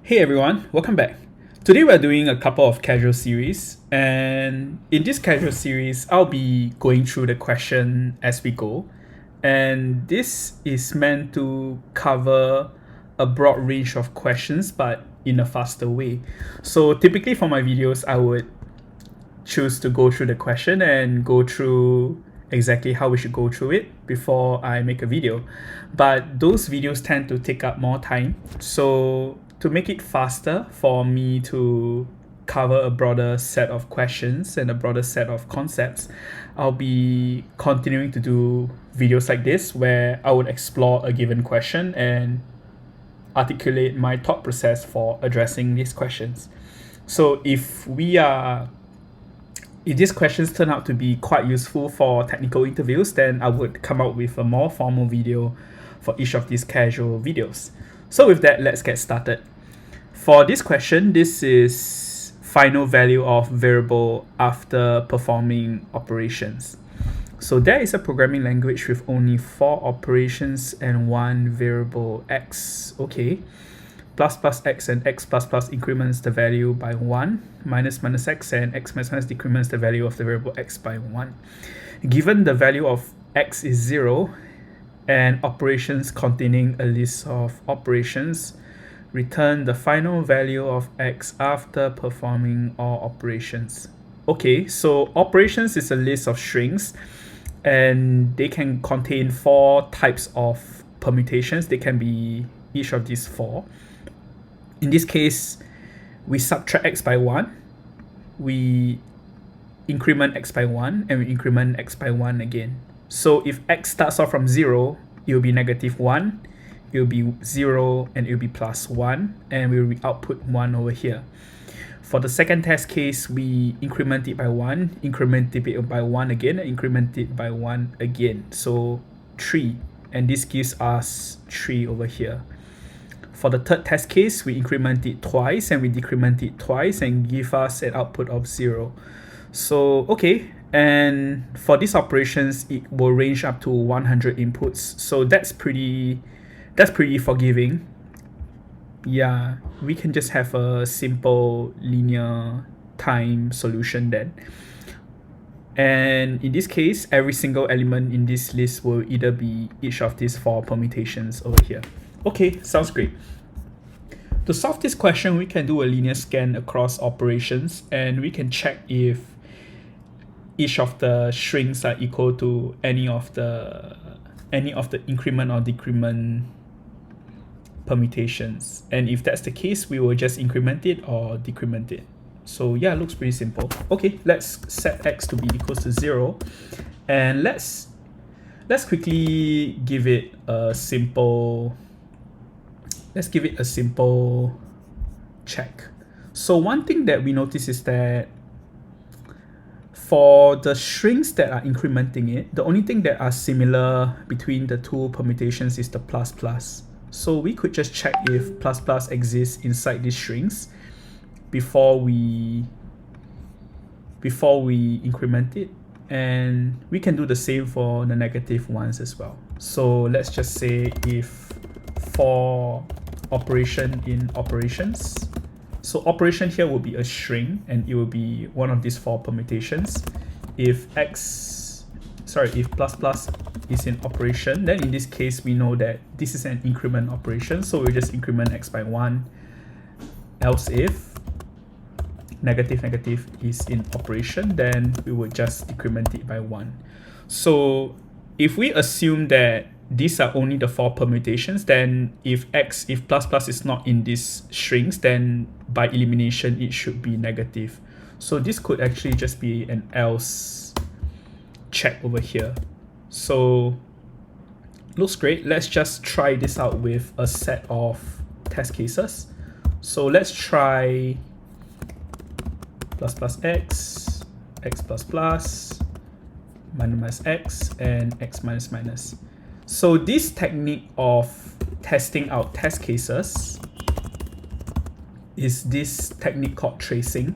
Hey everyone, welcome back. Today we're doing a couple of casual series, and in this casual series I'll be going through the question as we go, and this is meant to cover a broad range of questions but in a faster way. So typically for my videos I would choose to go through the question and go through exactly how we should go through it before I make a video, but those videos tend to take up more time. So to make it faster for me to cover a broader set of questions and a broader set of concepts, I'll be continuing to do videos like this where I would explore a given question and articulate my thought process for addressing these questions. So if these questions turn out to be quite useful for technical interviews, then I would come out with a more formal video for each of these casual videos. So with that, let's get started. For this question, this is final value of variable after performing operations. So there is a programming language with only 4 operations and 1 variable x. Okay. Plus plus x and x plus plus increments the value by 1, minus minus x and x minus minus decrements the value of the variable x by 1. Given the value of x is 0 and operations containing a list of operations, return the final value of x after performing all operations. Okay, so operations is a list of strings and they can contain 4 types of permutations. They can be each of these 4. In this case, we subtract x by 1, we increment x by 1, and we increment x by 1 again. So if x starts off from 0, it will be -1, it will be 0, and it will be +1, and we will output 1 over here. For the second test case, we increment it by 1, increment it by 1 again, and increment it by 1 again. So 3, and this gives us 3 over here. For the third test case, we increment it twice and we decrement it twice and give us an output of 0. So, okay, and for these operations, it will range up to 100 inputs. So that's pretty forgiving. Yeah, we can just have a simple linear time solution then. And in this case, every single element in this list will either be each of these 4 permutations over here. Okay, sounds great. To solve this question, we can do a linear scan across operations and we can check if each of the strings are equal to any of the increment or decrement permutations. And if that's the case, we will just increment it or decrement it. So yeah, it looks pretty simple. Okay, let's set x to be equals to 0 and let's quickly give it a simple check. So one thing that we notice is that for the strings that are incrementing it, the only thing that are similar between the 2 permutations is the plus plus. So we could just check if plus plus exists inside these strings before we increment it, and we can do the same for the negative ones as well. So let's just say if for operation in operations, so operation here will be a string and it will be one of these 4 permutations. If plus plus is in operation, then in this case we know that this is an increment operation, so we'll just increment x by 1. Else if negative is in operation, then we would just decrement it by 1. So if we assume that these are only the 4 permutations, then if plus plus is not in these strings, then by elimination it should be negative. So this could actually just be an else check over here. So looks great. Let's just try this out with a set of test cases. So let's try plus plus x plus plus, minus x, and x minus minus. So this technique of testing out test cases is this technique called tracing,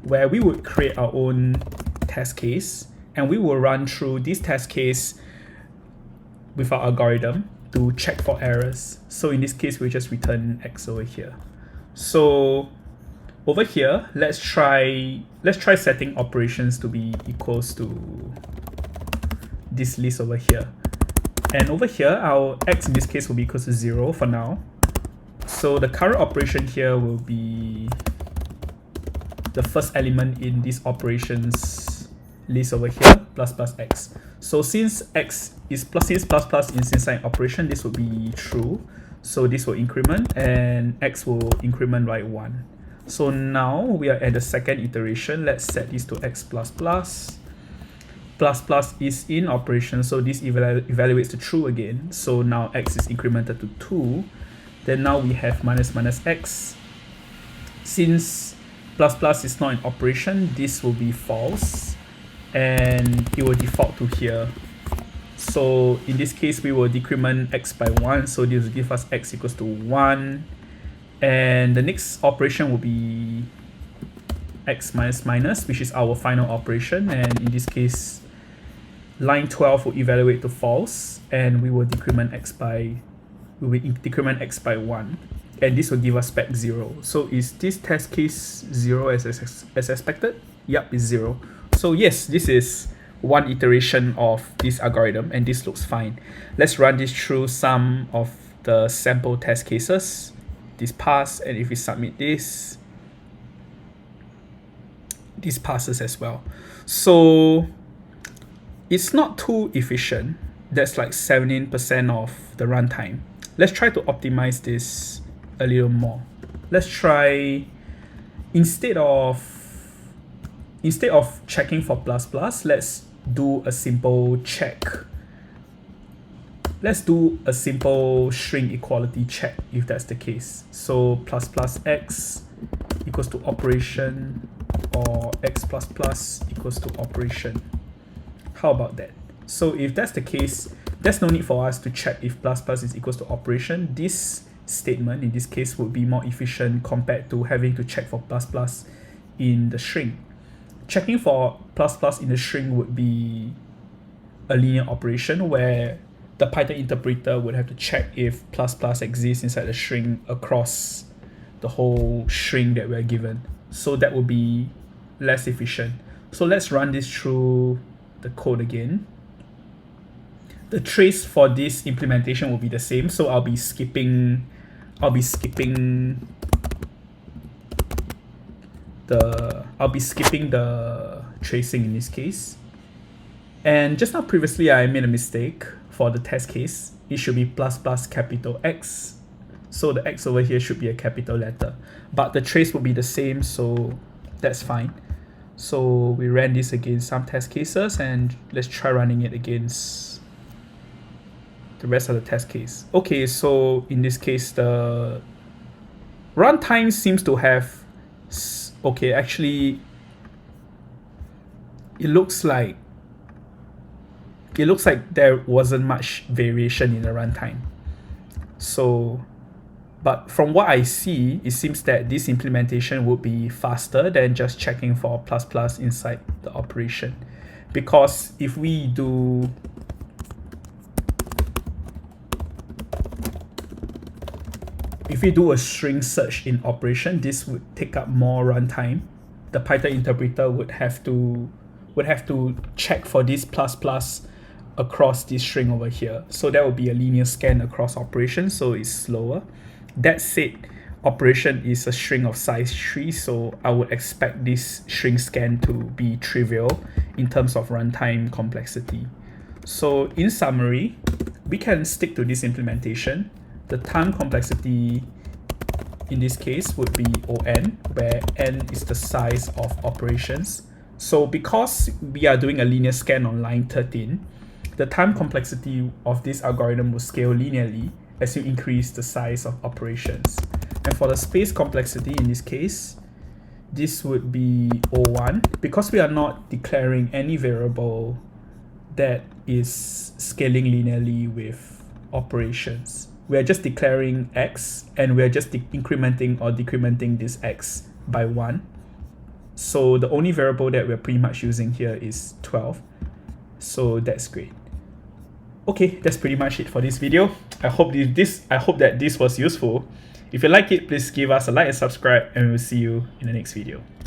where we would create our own test case and we will run through this test case with our algorithm to check for errors. So in this case, we just return x over here. So over here, let's try setting operations to be equals to this list over here. And over here, our x in this case will be equal to 0 for now. So the current operation here will be the first element in this operations list over here, plus plus x. So since x is plus is inside operation, this will be true. So this will increment and x will increment by 1. So now we are at the second iteration. Let's set this to x plus plus. Plus plus is in operation, so this evaluates to true again. So now x is incremented to 2. Then now we have minus minus x. Since plus plus is not in operation, this will be false and it will default to here. So in this case, we will decrement x by 1, so this will give us x equals to 1. And the next operation will be x minus minus, which is our final operation. And in this case, line 12 will evaluate to false, and we will decrement x by 1. And this will give us back 0. So is this test case 0 as expected? Yep, it's 0. So yes, this is one iteration of this algorithm, and this looks fine. Let's run this through some of the sample test cases. This pass, and if we submit this passes as well. So it's not too efficient. That's like 17% of the runtime. Let's try to optimize this a little more. Let's try, instead of checking for plus plus, let's do a simple check. Let's do a simple string equality check if that's the case. So plus plus x equals to operation, or x plus plus equals to operation. How about that? So if that's the case, there's no need for us to check if plus plus is equals to operation. This statement in this case would be more efficient compared to having to check for plus plus in the string. Checking for plus plus in the string would be a linear operation where the Python interpreter would have to check if plus plus exists inside the string across the whole string that we're given. So that would be less efficient. So let's run this through the code again. The trace for this implementation will be the same. So I'll be skipping the tracing in this case. And just now previously I made a mistake for the test case. It should be plus plus capital X. So the X over here should be a capital letter. But the trace will be the same, so that's fine. So we ran this against some test cases, and let's try running it against the rest of the test case. Okay, so in this case, the runtime seems to have, okay, actually, it looks like there wasn't much variation in the runtime. So, but from what I see, it seems that this implementation would be faster than just checking for plus plus inside the operation. Because if we do a string search in operation, this would take up more runtime. The Python interpreter would have to check for this plus plus across this string over here. So that will be a linear scan across operations, so it's slower. That said, operation is a string of size 3, so I would expect this string scan to be trivial in terms of runtime complexity. So in summary, we can stick to this implementation. The time complexity in this case would be O(n), where n is the size of operations. So because we are doing a linear scan on line 13, the time complexity of this algorithm will scale linearly as you increase the size of operations. And for the space complexity in this case, this would be O1, because we are not declaring any variable that is scaling linearly with operations. We are just declaring x, and we are just incrementing or decrementing this x by 1. So the only variable that we're pretty much using here is 12. So that's great. Okay, that's pretty much it for this video. I hope that this was useful. If you like it, please give us a like and subscribe, and we'll see you in the next video.